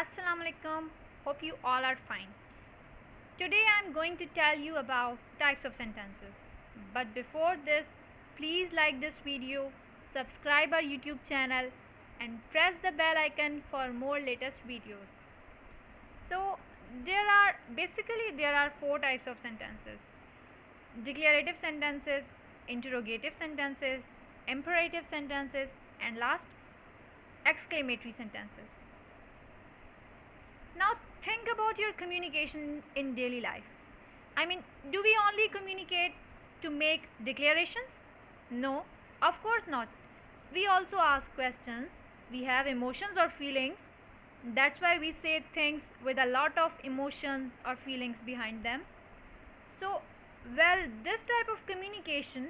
Assalamu alaikum. Hope you all are fine. Today I am going to tell you about types of sentences. But before this, please like this video, subscribe our YouTube channel and press the bell icon for more latest videos. So there are four types of sentences: declarative sentences, interrogative sentences, imperative sentences, and last, exclamatory sentences. Now think about your communication in daily life. Do we only communicate to make declarations? No, of course not. We also ask questions. We have emotions or feelings. That's why we say things with a lot of emotions or feelings behind them. So, this type of communication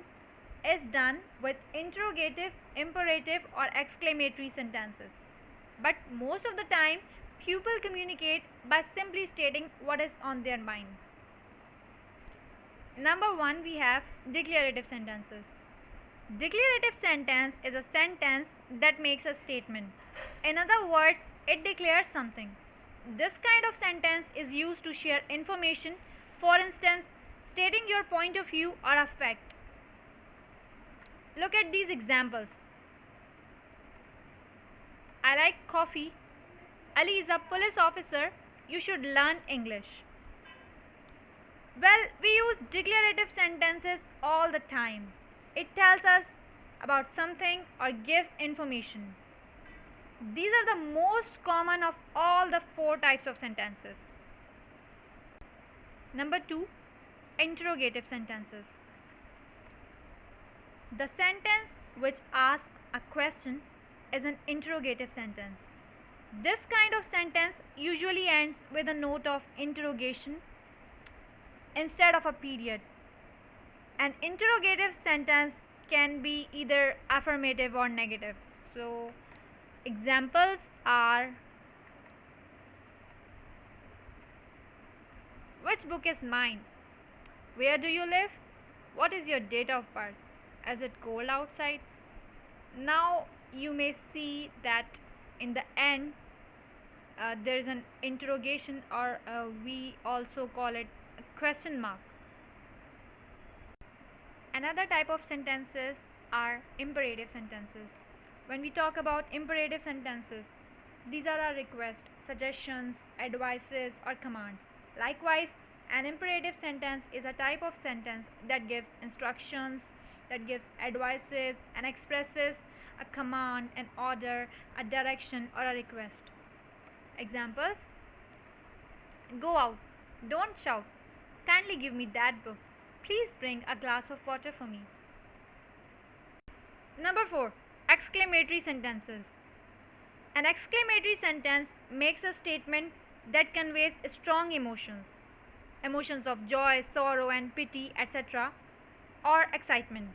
is done with interrogative, imperative, or exclamatory sentences. But most of the time, people communicate by simply stating what is on their mind. Number one, we have declarative sentences. Declarative sentence is a sentence that makes a statement. In other words, it declares something. This kind of sentence is used to share information, for instance, stating your point of view or a fact. Look at these examples. I like coffee. Ali is a police officer. You should learn English. We use declarative sentences all the time. It tells us about something or gives information. These are the most common of all the four types of sentences. Number two, interrogative sentences. The sentence which asks a question is an interrogative sentence. This kind of sentence usually ends with a note of interrogation instead of a period. An interrogative sentence can be either affirmative or negative. So, examples are: which book is mine? Where do you live? What is your date of birth? Is it cold outside? Now you may see that in the end there is an interrogation, or we also call it a question mark. Another type of sentences are imperative sentences. When we talk about imperative sentences, these are our requests, suggestions, advices, or commands. Likewise, an imperative sentence is a type of sentence that gives instructions, that gives advices, and expresses a command, an order, a direction, or a request. Examples: go out, don't shout, kindly give me that book, please bring a glass of water for me. Number 4, exclamatory sentences. An exclamatory sentence makes a statement that conveys strong emotions of joy, sorrow, and pity, etc., or excitement.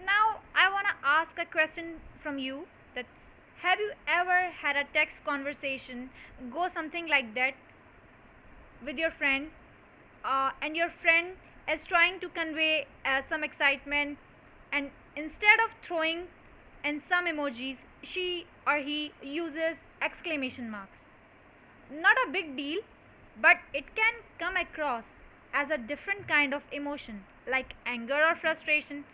Now I want to ask a question from you, that have you ever had a text conversation go something like that with your friend, and your friend is trying to convey some excitement, and instead of throwing in some emojis, she or he uses exclamation marks? Not a big deal, but it can come across as a different kind of emotion, like anger or frustration.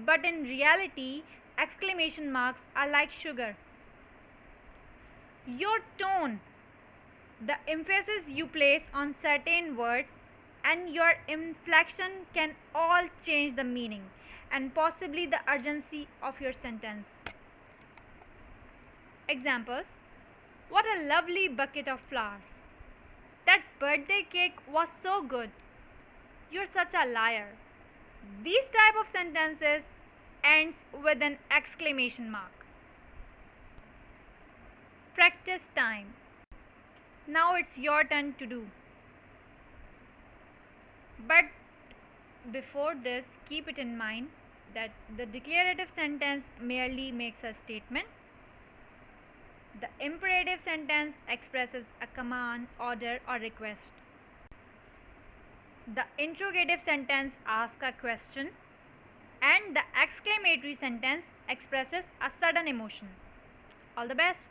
But in reality, exclamation marks are like sugar. Your tone, the emphasis you place on certain words, and your inflection can all change the meaning and possibly the urgency of your sentence. Examples: what a lovely bucket of flowers. That birthday cake was so good. You're such a liar. These type of sentences ends with an exclamation mark. Practice time. Now it's your turn to do. But before this, keep it in mind that the declarative sentence merely makes a statement. The imperative sentence expresses a command, order, or request. The interrogative sentence asks a question, and the exclamatory sentence expresses a sudden emotion. All the best.